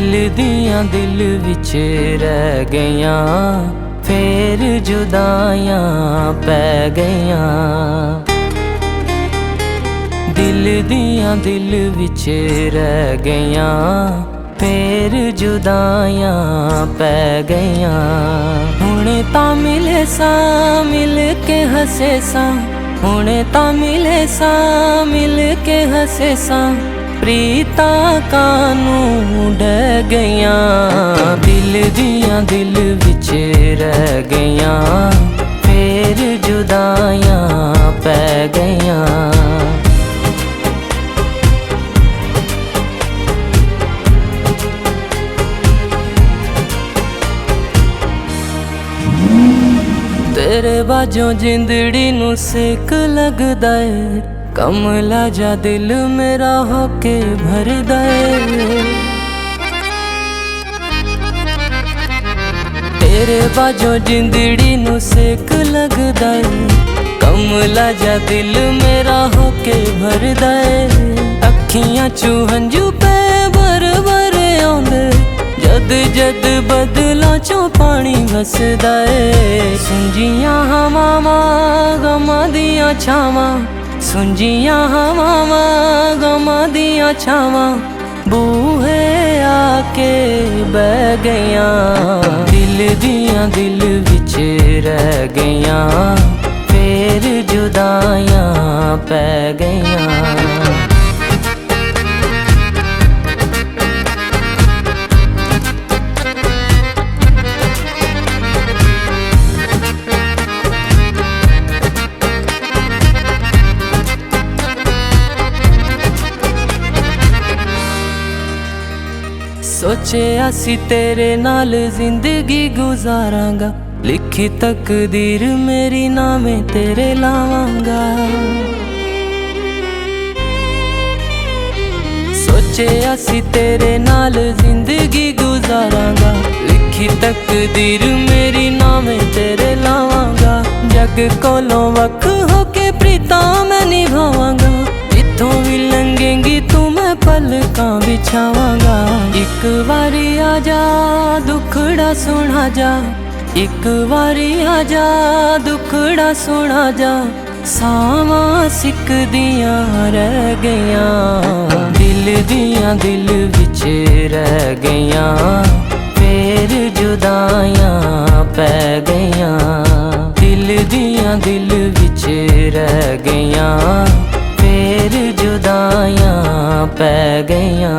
दिल दियां दिल विच रह गईयां, फेर जुदाइयां पै गईयां। दिल दियां दिल विच रह गईयां, फेर जुदाइयां पै गईयां। हुणे तां मिले सा मिल के हसे सा, हुणे तां मिले सा मिल के हसे सा, प्रीता कानू डह गईयां। दिल दियां दिल विच रह गईयां, फेर जुदाइयां पै गईयां। तेरे बाजों जिंदड़ी नू सेक लगदा है, कमला जा दिल मेरा होके भरदा है। तेरे बाजों जिंदड़ी नू सेक लगदा है, कमला जा दिल मेरा होके भरदा है। अखियां चू हंजू पे भर भर आउंदे, जद जद बदलां चों पानी वसदा है। सुंजियां हवावां गमां दियां छावां, सुंजियां हवावां गमां दियां छावां, बूहे आके बह गईयां। दिल दियां दिल विच रह गईयां, फेर जुदाइयां पै गईयां। सोचिया सी तेरे नाल जिंदगी गुजारांगा, लिखी तकदीर मेरी नामे तेरे लावांगा। सोचिया सी तेरे नाल जिंदगी गुजारांगा, लिखी तकदीर मेरी नामे तेरे लावांगा। जग कोलों वख होके प्रीतां मैं निभावांगा, जिथों भी लंघेंगी तू मैं पलकां बिछावांगा। एक बारी आजा दुखड़ा सुना जा, एक बारी आजा दुखड़ा सुना जा, सावां सिकदियां रह गईयां। दिल दियां दिल विच रह गईयां, फेर जुदाइयां पै गईयां। दिल दियां दिल विच रह गईयां, फेर जुदाइयां पै गईयां।